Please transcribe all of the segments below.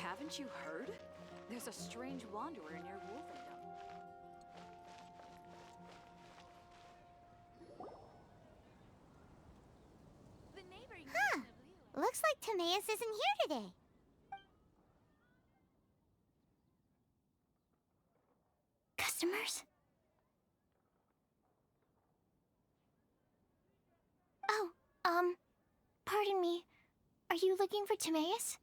Haven't you heard? There's a strange wanderer near Wolvendom. Huh. Looks like Timaeus isn't here today. Customers? Oh, pardon me. Are you looking for Timaeus?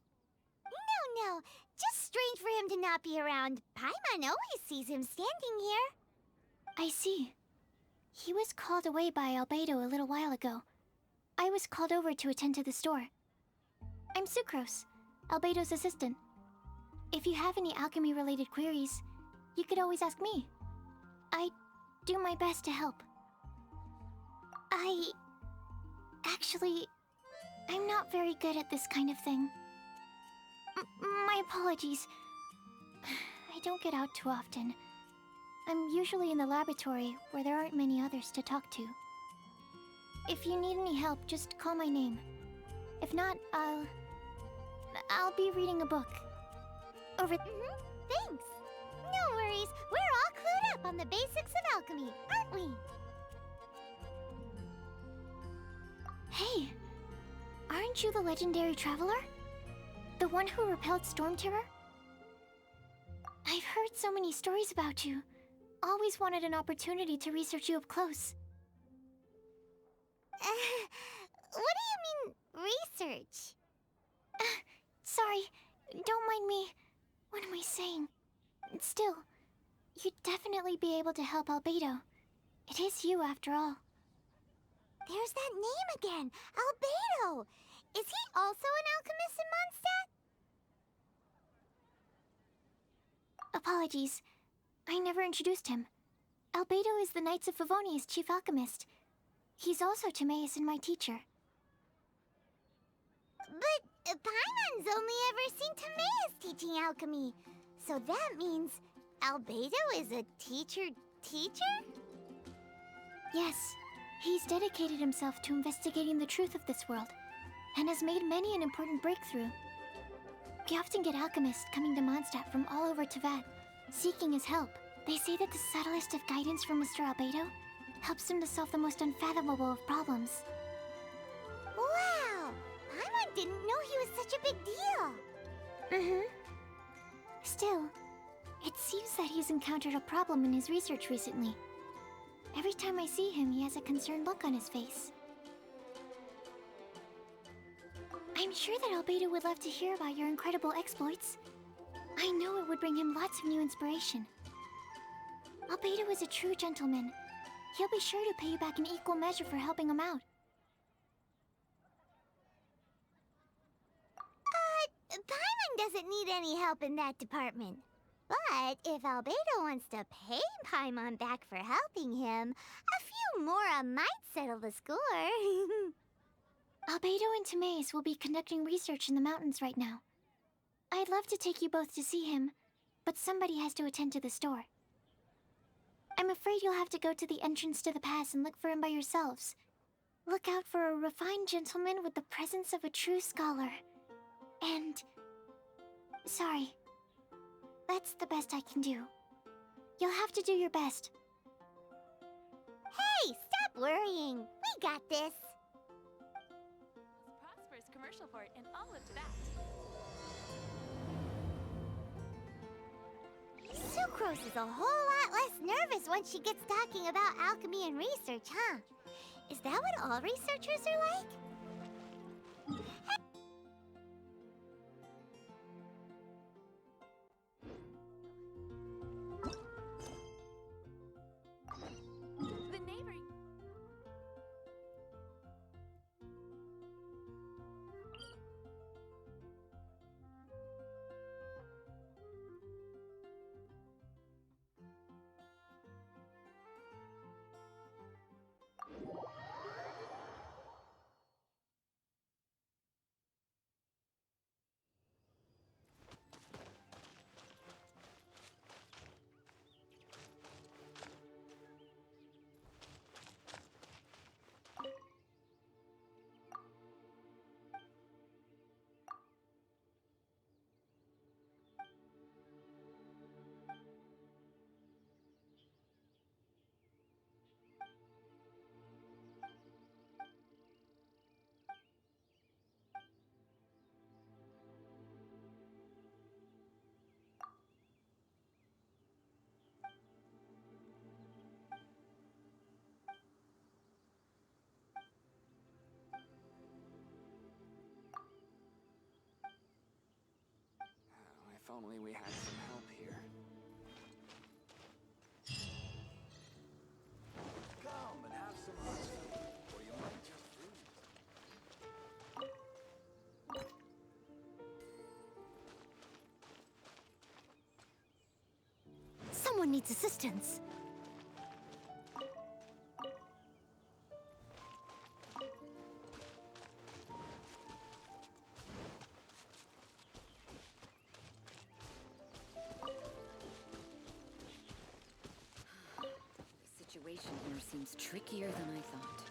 No. Just strange for him to not be around. Paimon always sees him standing here. I see. He was called away by Albedo a little while ago. I was called over to attend to the store. I'm Sucrose, Albedo's assistant. If you have any alchemy-related queries, you could always ask me. I do my best to help. Actually, I'm not very good at this kind of thing. My apologies. I don't get out too often. I'm usually in the laboratory where there aren't many others to talk to. If you need any help, just call my name. If not, I'll be reading a book. Thanks. No worries. We're all clued up on the basics of alchemy, aren't we? Hey, aren't you the legendary traveler? The one who repelled Storm Terror? I've heard so many stories about you. Always wanted an opportunity to research you up close. What do you mean, research? Sorry, don't mind me. What am I saying? Still, you'd definitely be able to help Albedo. It is you, after all. There's that name again, Albedo! Is he also an alchemist in Mondstadt? Apologies. I never introduced him. Albedo is the Knights of Favonia's chief alchemist. He's also Timaeus and my teacher. But Paimon's only ever seen Timaeus teaching alchemy. So that means Albedo is a teacher? Yes. He's dedicated himself to investigating the truth of this world, and has made many an important breakthrough. We often get alchemists coming to Mondstadt from all over Teyvat, seeking his help. They say that the subtlest of guidance from Mr. Albedo helps him to solve the most unfathomable of problems. Wow! Paimon didn't know he was such a big deal! Still, it seems that he's encountered a problem in his research recently. Every time I see him, he has a concerned look on his face. I'm sure that Albedo would love to hear about your incredible exploits. I know it would bring him lots of new inspiration. Albedo is a true gentleman. He'll be sure to pay you back in equal measure for helping him out. Paimon doesn't need any help in that department. But if Albedo wants to pay Paimon back for helping him, a few mora might settle the score. Albedo and Timaeus will be conducting research in the mountains right now. I'd love to take you both to see him, but somebody has to attend to the store. I'm afraid you'll have to go to the entrance to the pass and look for him by yourselves. Look out for a refined gentleman with the presence of a true scholar. And... sorry. That's the best I can do. You'll have to do your best. Hey, stop worrying. We got this. Most prosperous commercial port in all of Teyvat. Sucrose is a whole lot less nervous once she gets talking about alchemy and research, huh? Is that what all researchers are like? If only we had some help here. Come and have some hot soup, or you might just freeze. Someone needs assistance. The situation here seems trickier than I thought.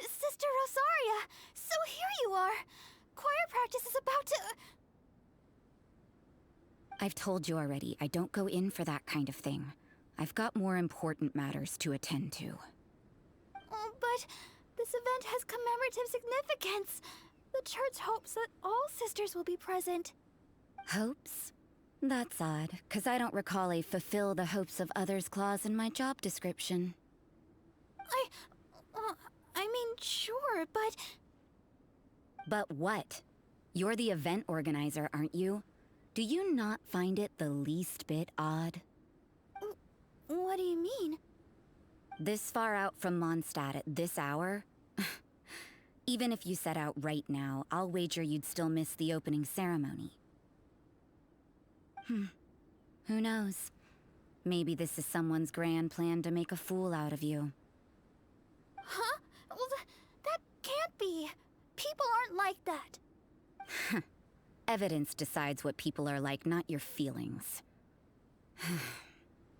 Sister Rosaria! So here you are! Choir practice is about to... I've told you already, I don't go in for that kind of thing. I've got more important matters to attend to. Oh, but this event has commemorative significance. The church hopes that all sisters will be present. Hopes? That's odd, 'cause I don't recall a fulfill the hopes of others clause in my job description. I mean, sure, but... But what? You're the event organizer, aren't you? Do you not find it the least bit odd? What do you mean? This far out from Mondstadt at this hour? Even if you set out right now, I'll wager you'd still miss the opening ceremony. Who knows? Maybe this is someone's grand plan to make a fool out of you. Huh? Well, that can't be. People aren't like that. Evidence decides what people are like, not your feelings.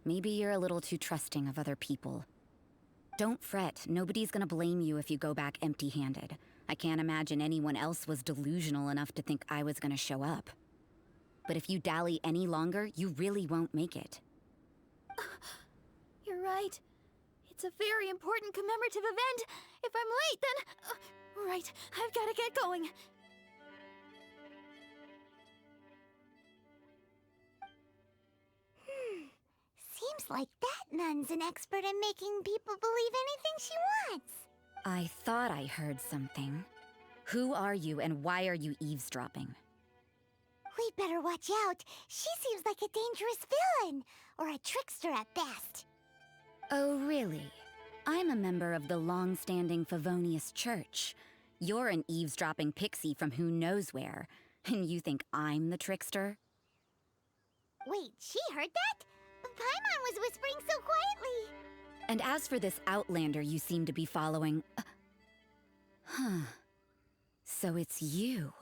Maybe you're a little too trusting of other people. Don't fret, nobody's gonna blame you if you go back empty-handed. I can't imagine anyone else was delusional enough to think I was gonna show up. But if you dally any longer, you really won't make it. You're right. It's a very important commemorative event. If I'm late, then... right, I've gotta get going. Seems like that nun's an expert in making people believe anything she wants. I thought I heard something. Who are you and why are you eavesdropping? We'd better watch out. She seems like a dangerous villain, or a trickster at best. Oh, really? I'm a member of the long-standing Favonius Church. You're an eavesdropping pixie from who knows where, and you think I'm the trickster? Wait, she heard that? Paimon was whispering so quietly. And as for this outlander you seem to be following... So it's you.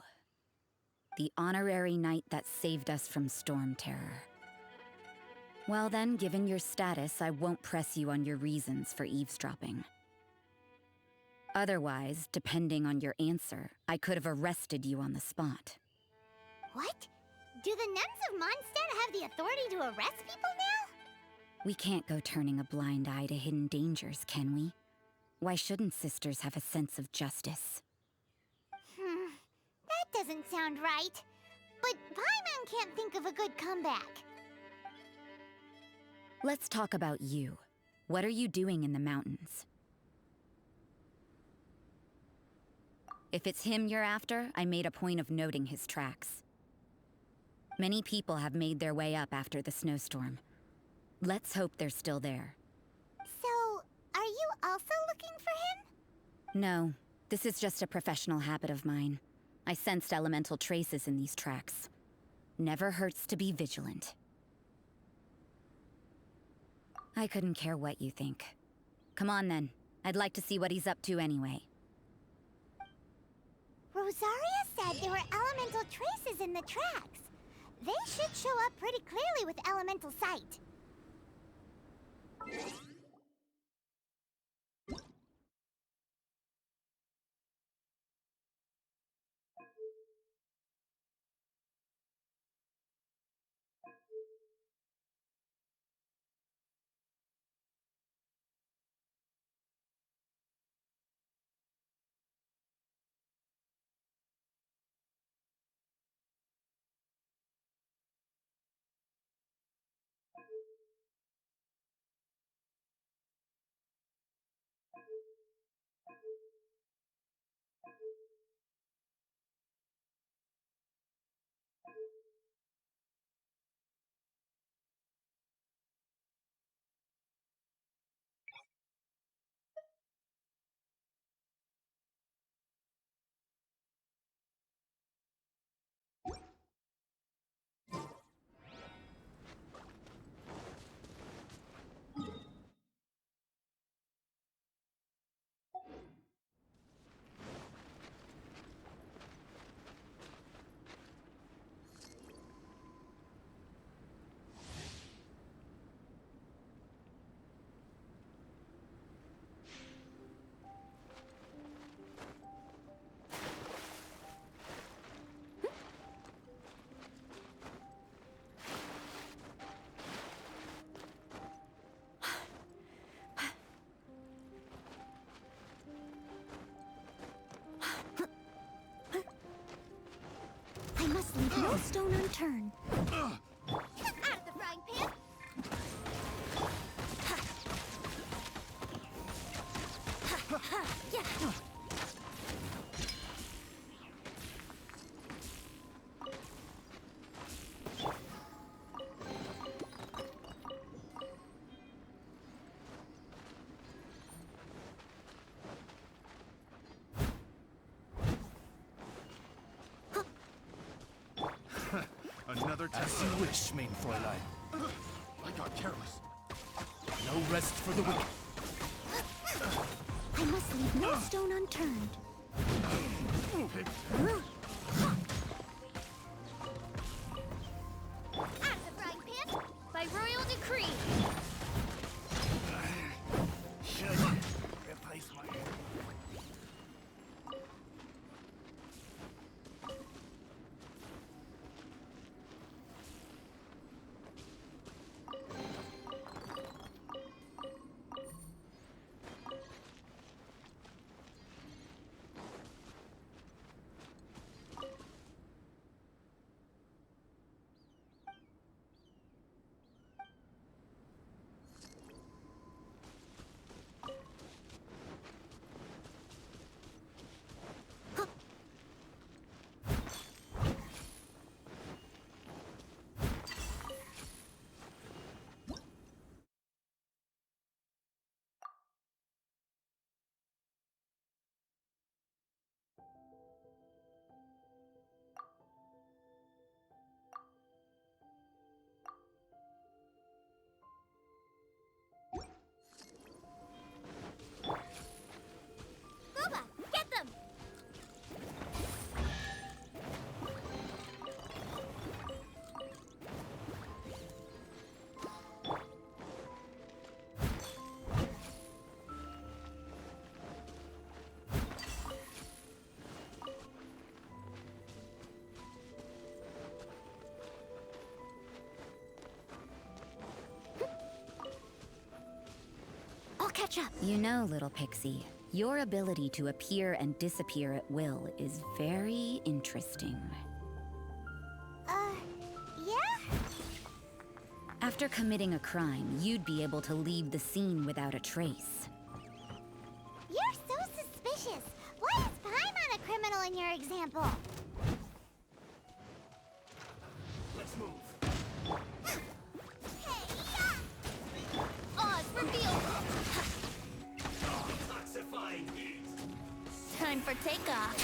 The honorary knight that saved us from storm terror. Well then, given your status, I won't press you on your reasons for eavesdropping. Otherwise, depending on your answer, I could have arrested you on the spot. What? Do the nuns of Mondstadt have the authority to arrest people now? We can't go turning a blind eye to hidden dangers, can we? Why shouldn't sisters have a sense of justice? That doesn't sound right. But Paimon can't think of a good comeback. Let's talk about you. What are you doing in the mountains? If it's him you're after, I made a point of noting his tracks. Many people have made their way up after the snowstorm. Let's hope they're still there. So, are you also looking for him? No, this is just a professional habit of mine. I sensed elemental traces in these tracks. Never hurts to be vigilant. I couldn't care what you think. Come on then. I'd like to see what he's up to anyway. Rosaria said there were elemental traces in the tracks. They should show up pretty clearly with elemental sight. I must leave no stone unturned. Out of the frying pan! Yeah. Another test. As you wish, main Fräulein. I got careless. No rest for the wicked. I must leave no stone unturned. Out of the frying pan! By royal decree! Should replace my... Boba, get them! I'll catch up. You know, little pixie, your ability to appear and disappear at will is very interesting. Yeah? After committing a crime, you'd be able to leave the scene without a trace. You're so suspicious. Why is Paimon a criminal in your example? Let's move. Oz revealed! Toxifying heat. Time for takeoff.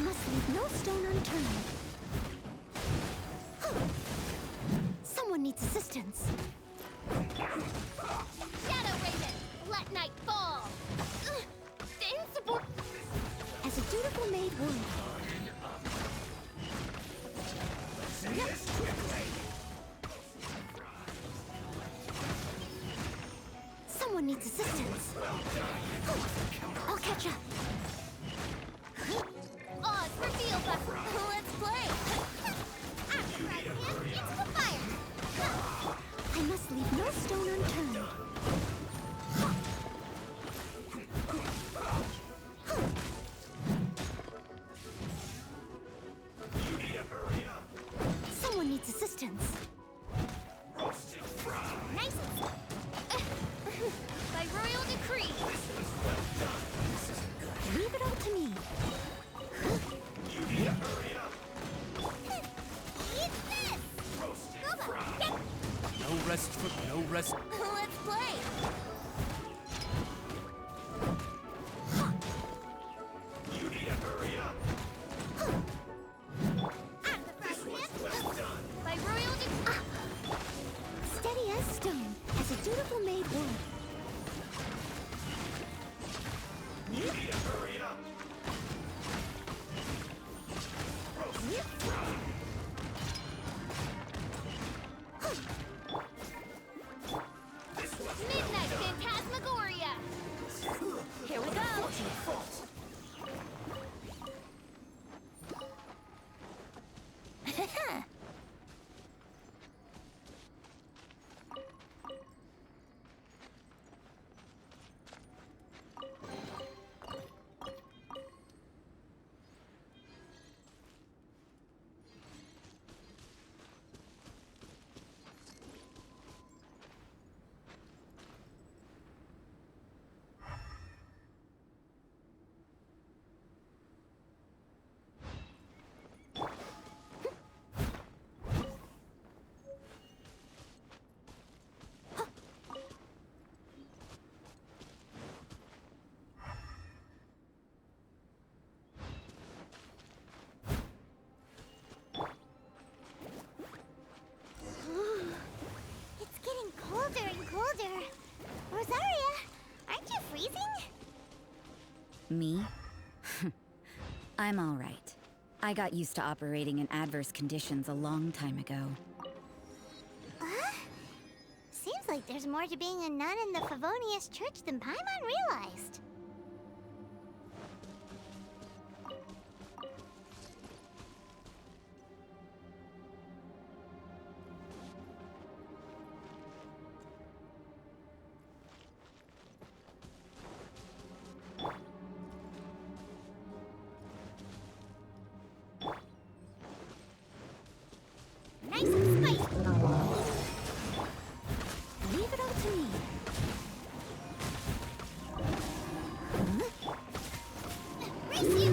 must leave no stone unturned. Someone needs assistance. Shadow Raven, let night fall. Insupport. As a dutiful maid would. Someone needs assistance. I'll catch up. Odds revealed us. Let's play. It's the fire. I must leave no stone unturned. Someone needs assistance. Nice. By royal decree. Leave it all to me. Eat this! No rest for no rest. Let's play! You need to hurry up! By royal steady as stone, as a dutiful maid would. You need to hurry up! Midnight Phantasmagoria! Here we go! It's getting colder and colder. Rosaria, aren't you freezing? Me? I'm all right. I got used to operating in adverse conditions a long time ago. Seems like there's more to being a nun in the Favonius Church than Paimon realized. Nice and spicy. Leave it all to me. Race you!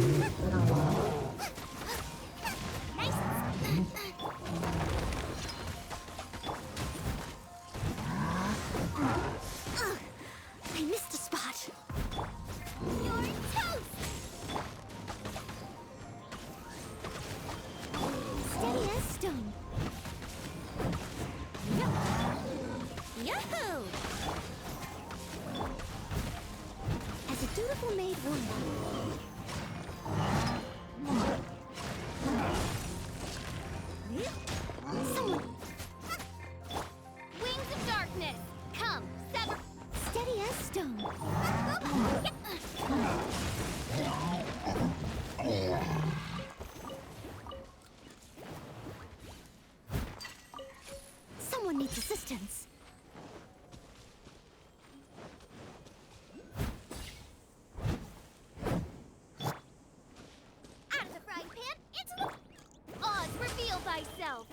Nice. I missed a spot. You're toast! Steady as stone. Yahoo! As a dutiful maid would. Someone. Wings of darkness, come, sever. Steady as stone. Someone needs assistance. Out of the frying pan, into the... Oz, reveal thyself!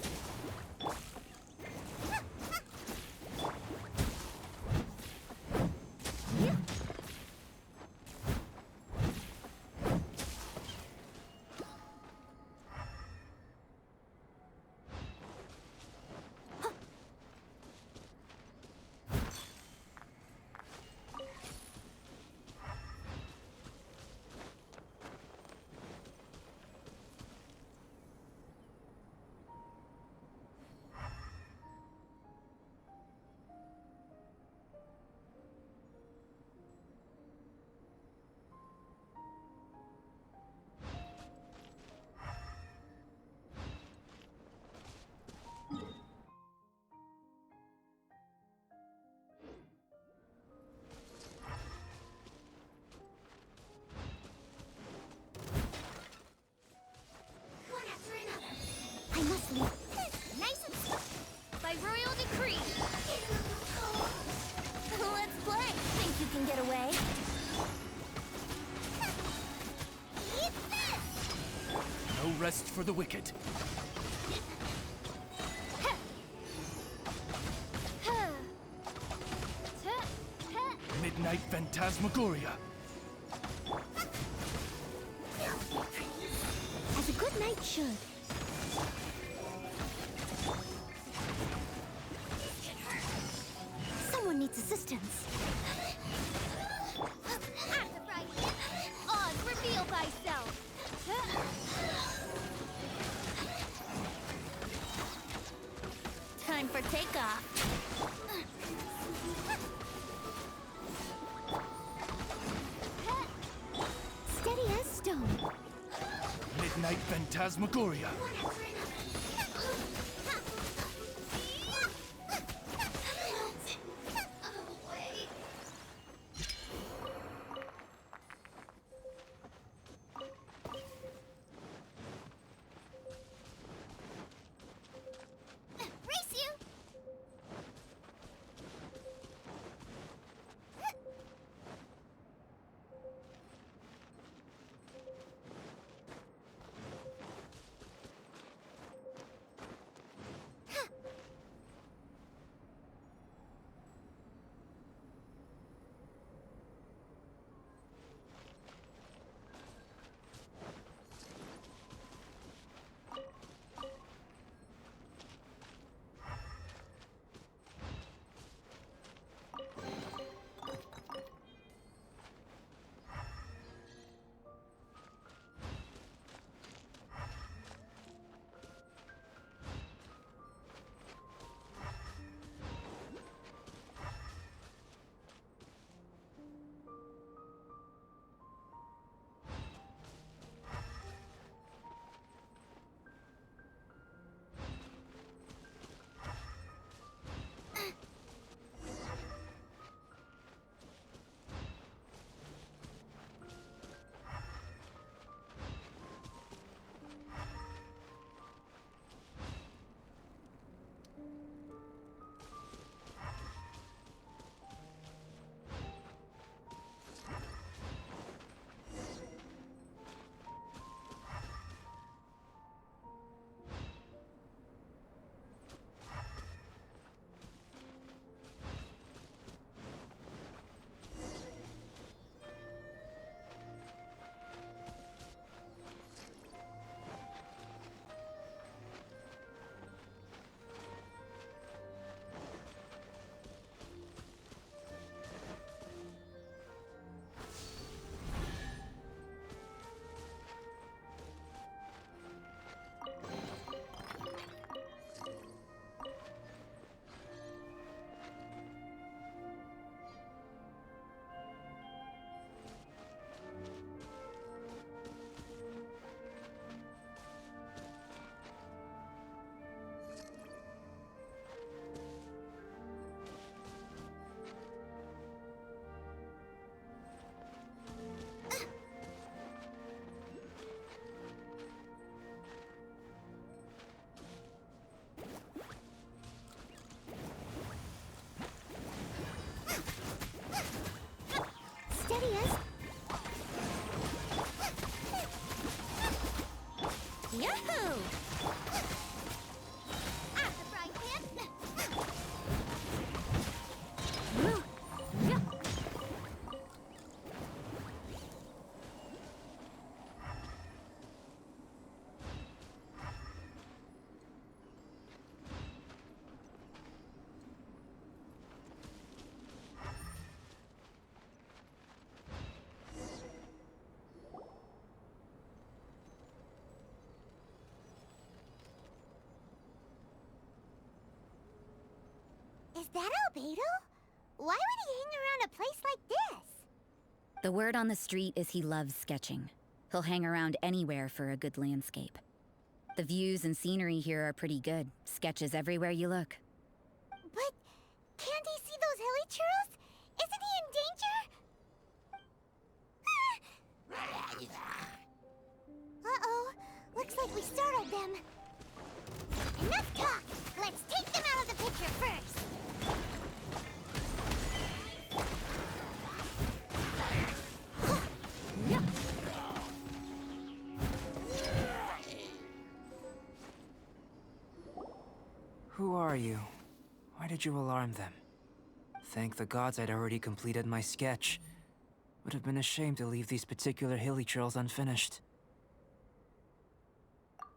rest for the wicked. Midnight Phantasmagoria. As a good knight should. Someone needs assistance. Oz, reveal thyself. Time for takeoff. Steady as stone. Midnight Phantasmagoria. Race you! Steady as... Yahoo! At the frying pan! Yeah. Is that Albedo? Why would he hang around a place like this? The word on the street is he loves sketching. He'll hang around anywhere for a good landscape. The views and scenery here are pretty good. Sketches everywhere you look. But can't he see those hilly churros? Isn't he in danger? Uh-oh. Looks like we startled them. Enough talk! Let's take them out of the picture first! Who are you? Why did you alarm them? Thank the gods I'd already completed my sketch. Would have been a shame to leave these particular hilly trails unfinished.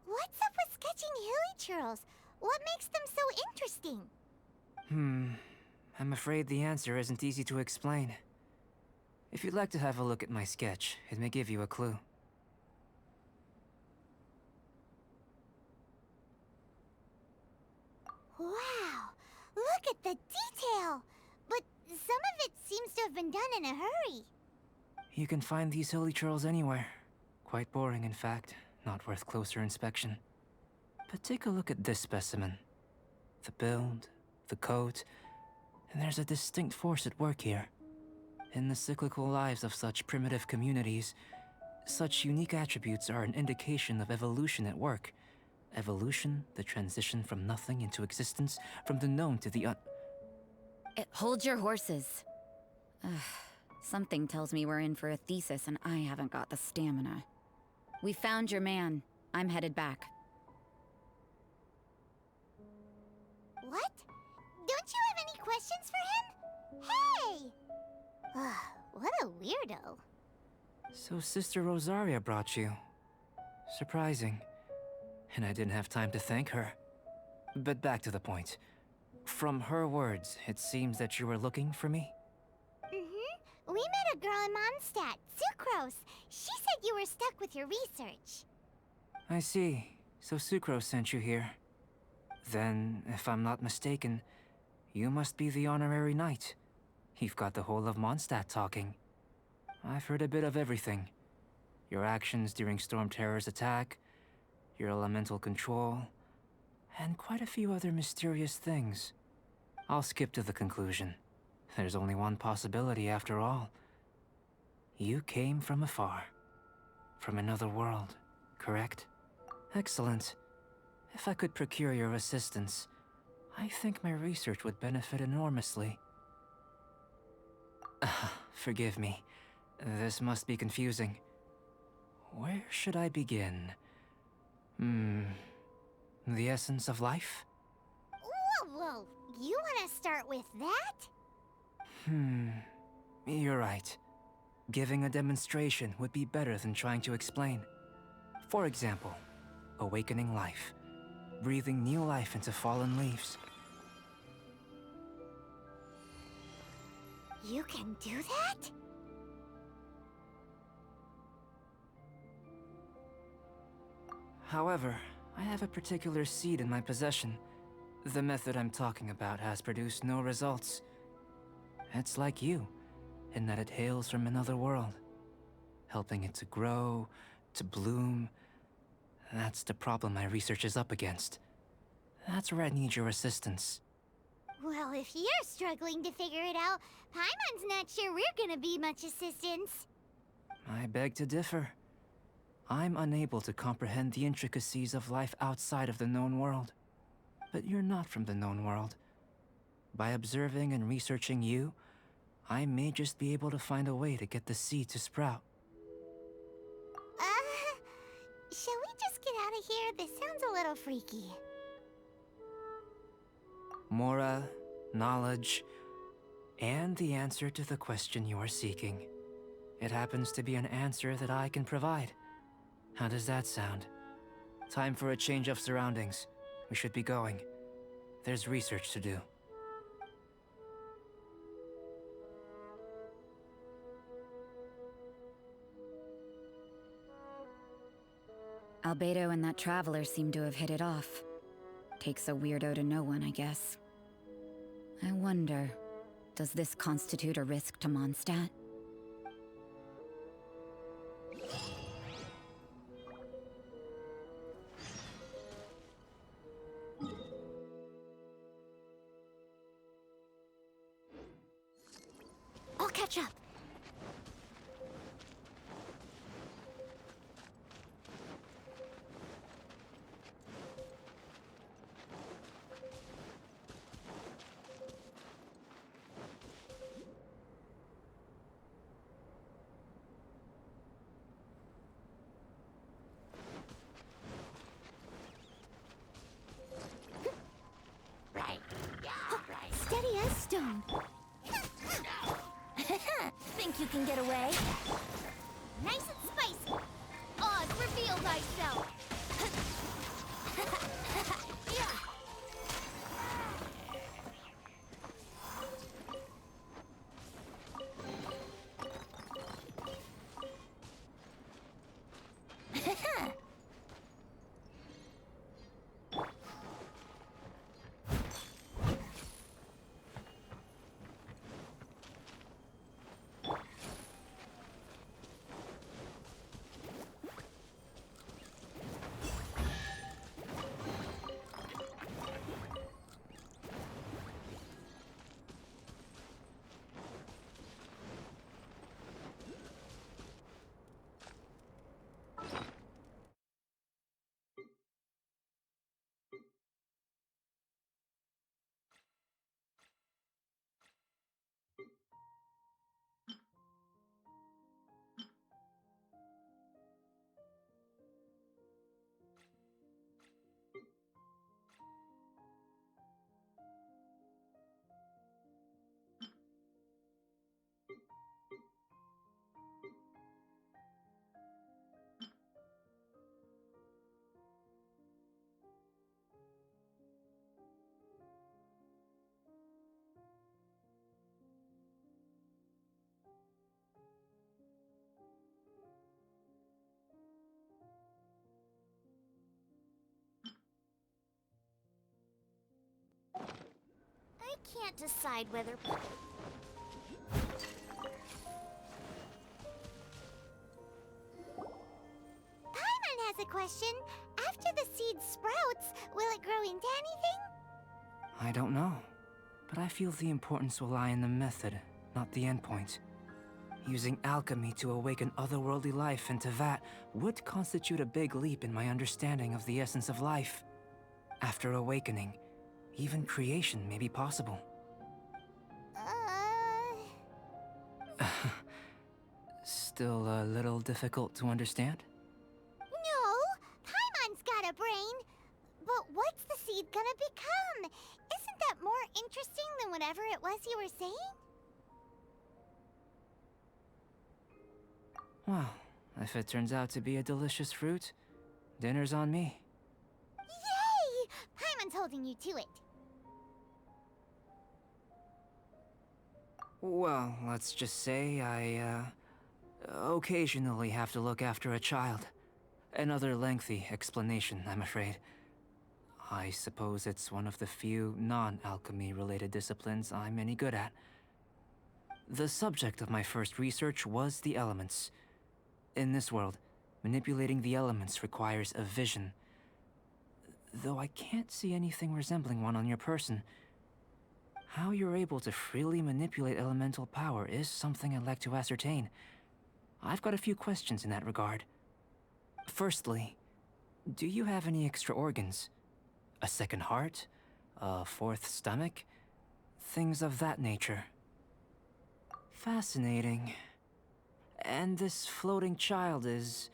What's up with sketching hilly churls? What makes them so interesting? I'm afraid the answer isn't easy to explain. If you'd like to have a look at my sketch, it may give you a clue. Wow! Look at the detail! But some of it seems to have been done in a hurry. You can find these hilly trails anywhere. Quite boring, in fact. Not worth closer inspection. But take a look at this specimen. The build, the coat, and there's a distinct force at work here. In the cyclical lives of such primitive communities, such unique attributes are an indication of evolution at work. Evolution, the transition from nothing into existence, from the known to the Hold your horses. Ugh, something tells me we're in for a thesis and I haven't got the stamina. We found your man. I'm headed back. What? Don't you have any questions for him? Hey! What a weirdo. So Sister Rosaria brought you. Surprising. And I didn't have time to thank her. But back to the point. From her words, it seems that you were looking for me? Mm-hmm. We met a girl in Mondstadt, Sucrose. She said you were stuck with your research. I see. So Sucrose sent you here. Then, if I'm not mistaken, you must be the honorary knight. You've got the whole of Mondstadt talking. I've heard a bit of everything. Your actions during Storm Terror's attack, your elemental control, and quite a few other mysterious things. I'll skip to the conclusion. There's only one possibility after all. You came from afar. From another world, correct? Excellent. If I could procure your assistance, I think my research would benefit enormously. Forgive me. This must be confusing. Where should I begin? The essence of life? Whoa. You want to start with that? You're right. Giving a demonstration would be better than trying to explain. For example, awakening life. Breathing new life into fallen leaves. You can do that? However, I have a particular seed in my possession. The method I'm talking about has produced no results. It's like you, in that it hails from another world. Helping it to grow, to bloom. That's the problem my research is up against. That's where I need your assistance. Well, if you're struggling to figure it out, Paimon's not sure we're gonna be much assistance. I beg to differ. I'm unable to comprehend the intricacies of life outside of the known world. But you're not from the known world. By observing and researching you, I may just be able to find a way to get the seed to sprout. Shall we just get out of here? This sounds a little freaky. Mora, knowledge, and the answer to the question you are seeking. It happens to be an answer that I can provide. How does that sound? Time for a change of surroundings. We should be going. There's research to do. Albedo and that traveler seem to have hit it off. Takes a weirdo to know one, I guess. I wonder, does this constitute a risk to Mondstadt? I'll catch up. stone. Think you can get away? Nice and spicy. Oz, reveal thyself. Yeah. I can't decide whether... Paimon has a question. After the seed sprouts, will it grow into anything? I don't know, but I feel the importance will lie in the method, not the endpoint. Using alchemy to awaken otherworldly life into that would constitute a big leap in my understanding of the essence of life. After awakening, even creation may be possible. Still a little difficult to understand? No, Paimon's got a brain. But what's the seed gonna become? Isn't that more interesting than whatever it was you were saying? Well, if it turns out to be a delicious fruit, dinner's on me. Yay! Paimon's holding you to it. Well, let's just say I, occasionally have to look after a child. Another lengthy explanation, I'm afraid. I suppose it's one of the few non-alchemy related disciplines I'm any good at. The subject of my first research was the elements. In this world, manipulating the elements requires a vision. Though I can't see anything resembling one on your person, how you're able to freely manipulate elemental power is something I'd like to ascertain. I've got a few questions in that regard. Firstly, do you have any extra organs? A second heart? A fourth stomach? Things of that nature. Fascinating. And this floating child is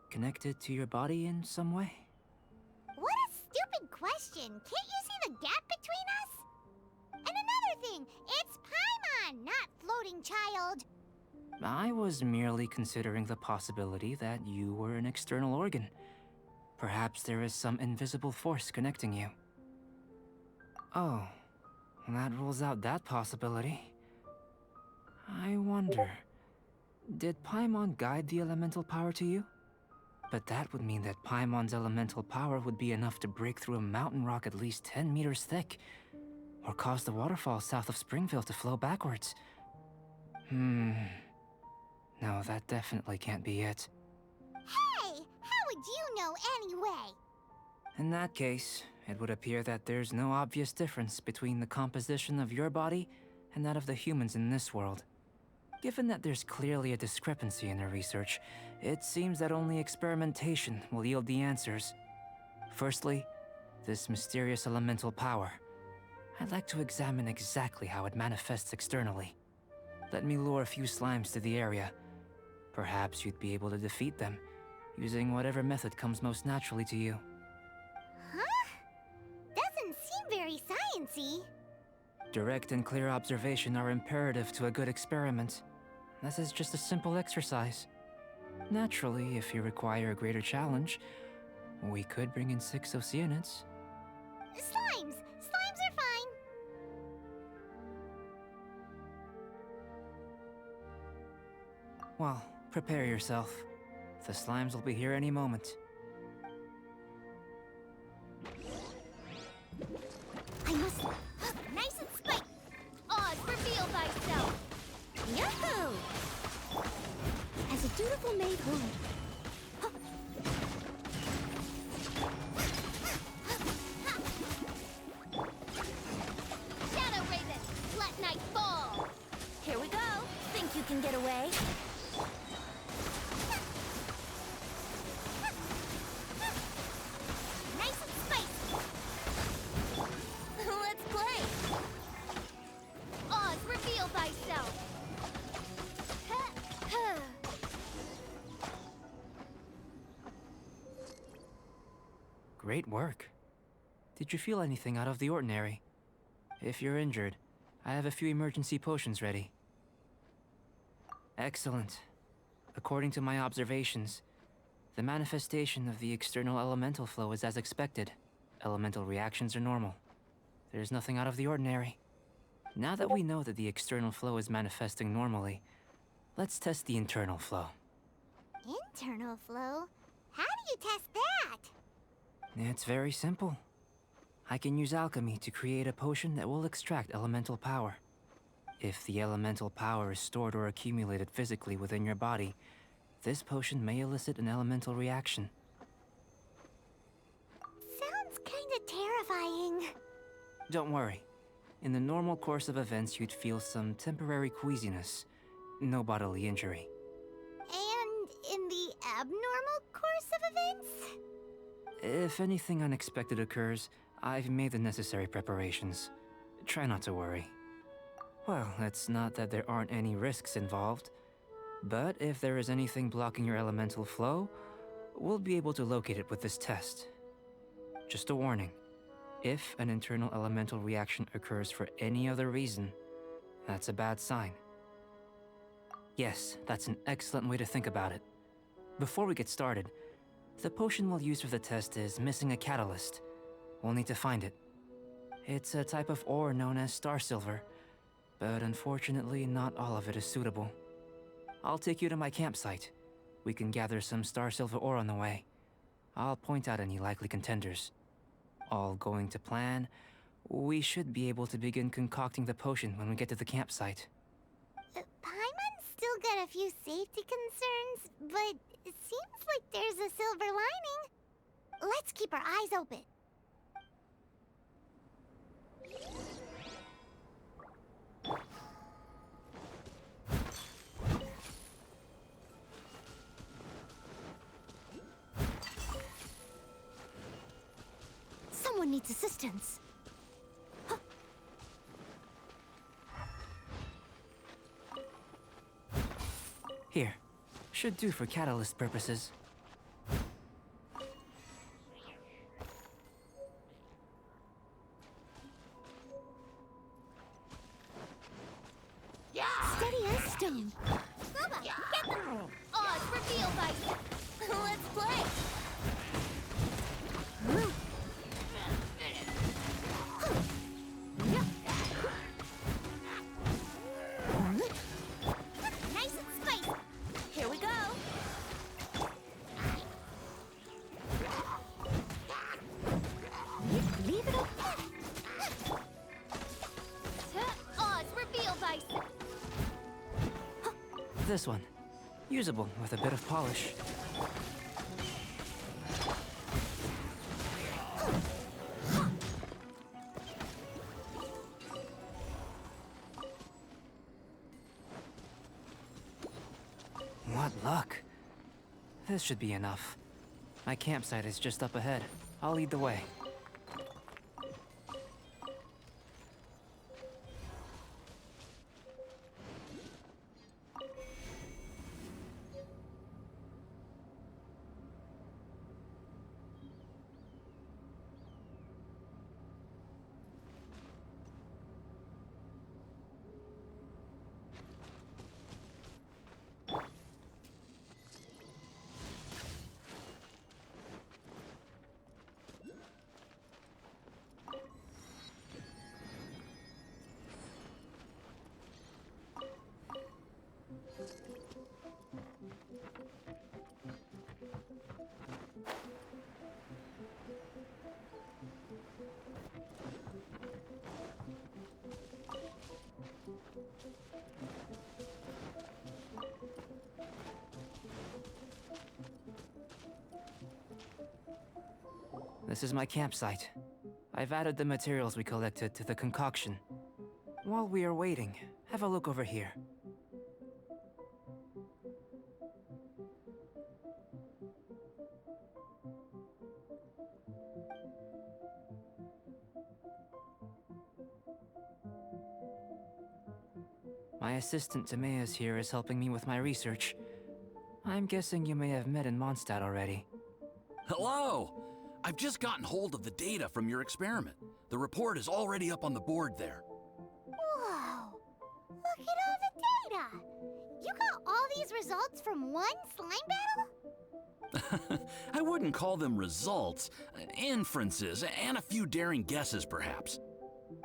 connected to your body in some way? What a stupid question! Can't you see the gap between us? And another thing, it's Paimon, not floating child. I was merely considering the possibility that you were an external organ. Perhaps there is some invisible force connecting you. Oh, that rules out that possibility. I wonder, did Paimon guide the elemental power to you? But that would mean that Paimon's elemental power would be enough to break through a mountain rock at least 10 meters thick, or cause the waterfall south of Springville to flow backwards. No, that definitely can't be it. Hey, how would you know anyway? In that case, it would appear that there's no obvious difference between the composition of your body and that of the humans in this world. Given that there's clearly a discrepancy in their research, it seems that only experimentation will yield the answers. Firstly, this mysterious elemental power. I'd like to examine exactly how it manifests externally. Let me lure a few slimes to the area. Perhaps you'd be able to defeat them, using whatever method comes most naturally to you. Huh? Doesn't seem very sciencey. Direct and clear observation are imperative to a good experiment. This is just a simple exercise. Naturally, if you require a greater challenge, we could bring in 6 Oceanids. Slimes! Slimes are fine! Well, prepare yourself. The slimes will be here any moment. I must... Nice and spiked! Oz, reveal thyself! Yahoo! As a dutiful maid would. Shadow Raven, let night fall! Here we go. Think you can get away? Nice and spiced! Let's play. Oz, reveal thyself! Great work. Did you feel anything out of the ordinary? If you're injured, I have a few emergency potions ready. Excellent. According to my observations, the manifestation of the external elemental flow is as expected. Elemental reactions are normal. There's nothing out of the ordinary. Now that we know that the external flow is manifesting normally, let's test the internal flow. Internal flow? How do you test that? It's very simple. I can use alchemy to create a potion that will extract elemental power. If the elemental power is stored or accumulated physically within your body, this potion may elicit an elemental reaction. Sounds kinda terrifying. Don't worry. In the normal course of events, you'd feel some temporary queasiness. No bodily injury. And in the abnormal course of events? If anything unexpected occurs, I've made the necessary preparations. Try not to worry. Well, it's not that there aren't any risks involved, but if there is anything blocking your elemental flow, we'll be able to locate it with this test. Just a warning. If an internal elemental reaction occurs for any other reason, that's a bad sign. Yes, that's an excellent way to think about it. Before we get started, the potion we'll use for the test is missing a catalyst. We'll need to find it. It's a type of ore known as star silver, but unfortunately not all of it is suitable. I'll take you to my campsite. We can gather some star silver ore on the way. I'll point out any likely contenders. All going to plan, we should be able to begin concocting the potion when we get to the campsite. Paimon's still got a few safety concerns, but it seems like there's a silver lining. Let's keep our eyes open. Someone needs assistance. Here. Should do for catalyst purposes. Steady as stone. Bubba, get them! Oz, reveal thyself. Let's play. Nice and spiced. Here we go. Leave it up. Oz, reveal thyself. This one. Usable with a bit of polish. What luck. This should be enough. My campsite is just up ahead. I'll lead the way. This is my campsite. I've added the materials we collected to the concoction. While we are waiting, have a look over here. My assistant Timaeus here is helping me with my research. I'm guessing you may have met in Mondstadt already. Hello! I've just gotten hold of the data from your experiment. The report is already up on the board there. Whoa! Look at all the data! You got all these results from one slime battle? I wouldn't call them results, inferences, and a few daring guesses perhaps.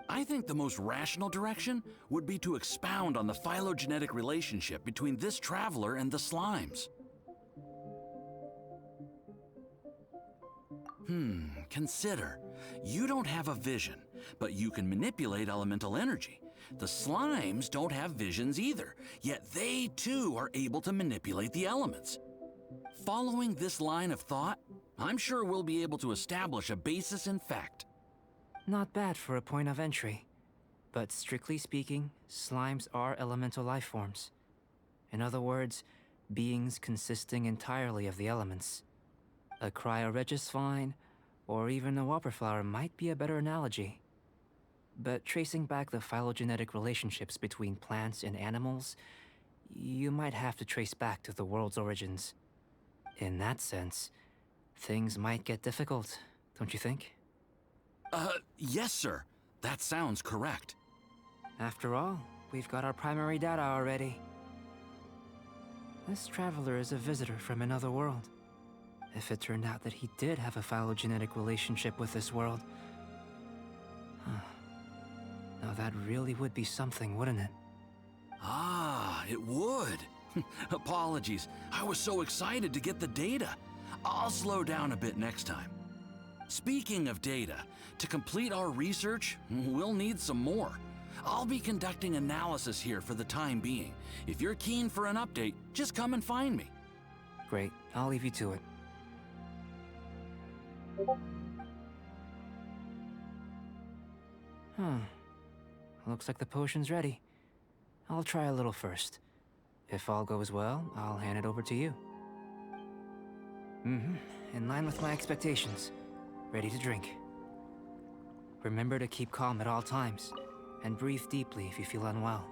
I think the most rational direction would be to expound on the phylogenetic relationship between this traveler and the slimes. Consider. You don't have a vision, but you can manipulate elemental energy. The slimes don't have visions either, yet they too are able to manipulate the elements. Following this line of thought, I'm sure we'll be able to establish a basis in fact. Not bad for a point of entry. But strictly speaking, slimes are elemental life forms. In other words, beings consisting entirely of the elements. A cryoregisvine, or even a whopperflower might be a better analogy. But tracing back the phylogenetic relationships between plants and animals, you might have to trace back to the world's origins. In that sense, things might get difficult, don't you think? Yes, sir. That sounds correct. After all, we've got our primary data already. This traveler is a visitor from another world. If it turned out that he did have a phylogenetic relationship with this world... Now that really would be something, wouldn't it? Ah, it would. Apologies. I was so excited to get the data. I'll slow down a bit next time. Speaking of data, to complete our research, we'll need some more. I'll be conducting analysis here for the time being. If you're keen for an update, just come and find me. Great, I'll leave you to it. Looks like the potion's ready. I'll try a little first. If all goes well, I'll hand it over to you. In line with my expectations. Ready to drink. Remember to keep calm at all times, and breathe deeply if you feel unwell.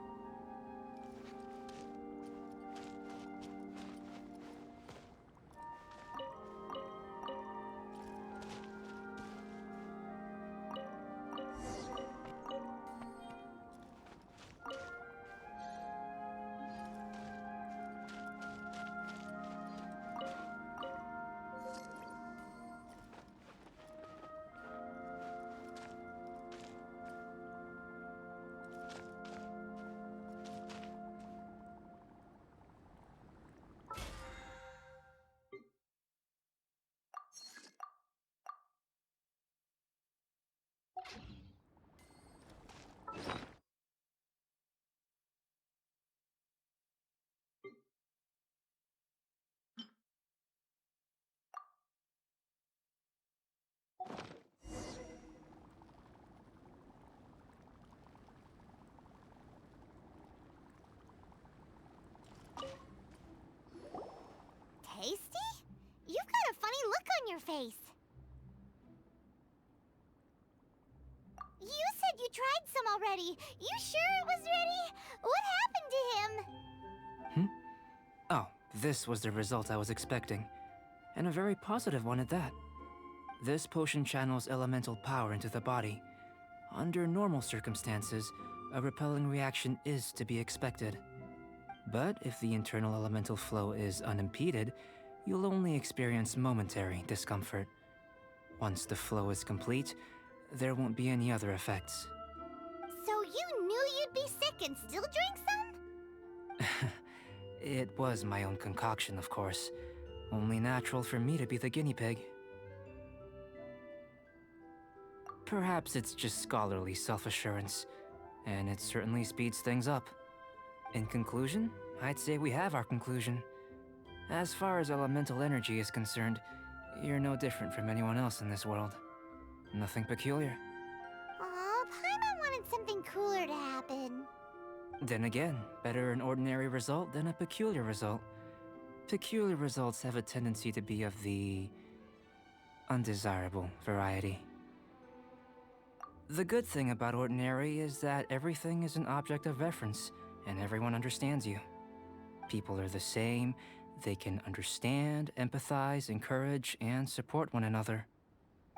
Tasty? You've got a funny look on your face. You said you tried some already. You sure it was ready? What happened to him? Oh, this was the result I was expecting. And a very positive one at that. This potion channels elemental power into the body. Under normal circumstances, a repelling reaction is to be expected. But if the internal elemental flow is unimpeded, you'll only experience momentary discomfort. Once the flow is complete, there won't be any other effects. So you knew you'd be sick and still drank some? It was my own concoction, of course. Only natural for me to be the guinea pig. Perhaps it's just scholarly self-assurance, and it certainly speeds things up. In conclusion, I'd say we have our conclusion. As far as elemental energy is concerned, you're no different from anyone else in this world. Nothing peculiar. Aw, Paimon wanted something cooler to happen. Then again, better an ordinary result than a peculiar result. Peculiar results have a tendency to be of the undesirable variety. The good thing about ordinary is that everything is an object of reference, and everyone understands you. People are the same, they can understand, empathize, encourage, and support one another.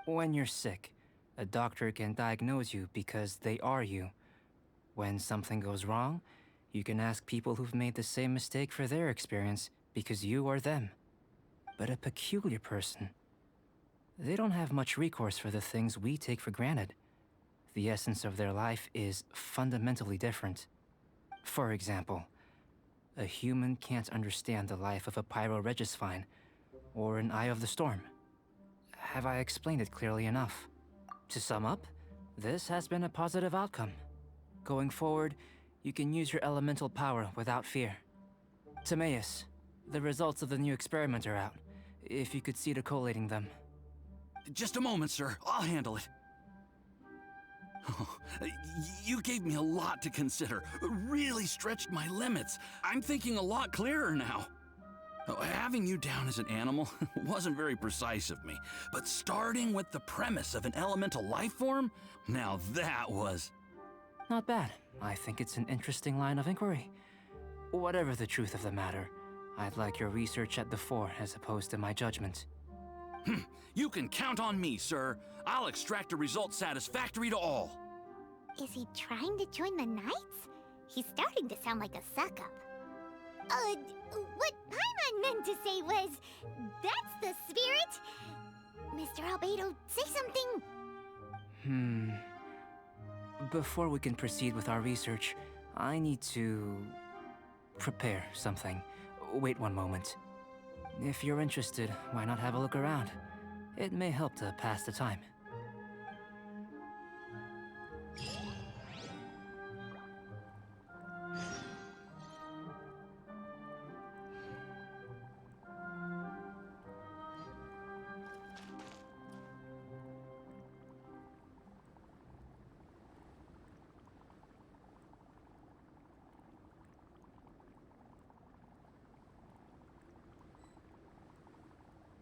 When you're sick, a doctor can diagnose you because they are you. When something goes wrong, you can ask people who've made the same mistake for their experience because you are them. But a peculiar person, they don't have much recourse for the things we take for granted. The essence of their life is fundamentally different. For example, a human can't understand the life of a pyro-regisvine or an eye of the storm. Have I explained it clearly enough? To sum up, this has been a positive outcome. Going forward, you can use your elemental power without fear. Timaeus, the results of the new experiment are out. If you could see to collating them. Just a moment, sir. I'll handle it. Oh, you gave me a lot to consider. Really stretched my limits. I'm thinking a lot clearer now. Having you down as an animal wasn't very precise of me, but starting with the premise of an elemental life form, now that was... Not bad. I think it's an interesting line of inquiry. Whatever the truth of the matter, I'd like your research at the fore as opposed to my judgment. You can count on me, sir. I'll extract a result satisfactory to all. Is he trying to join the Knights? He's starting to sound like a suck-up. What Paimon meant to say was, that's the spirit. Mr. Albedo, say something. Before we can proceed with our research, I need to prepare something. Wait one moment. If you're interested, why not have a look around? It may help to pass the time.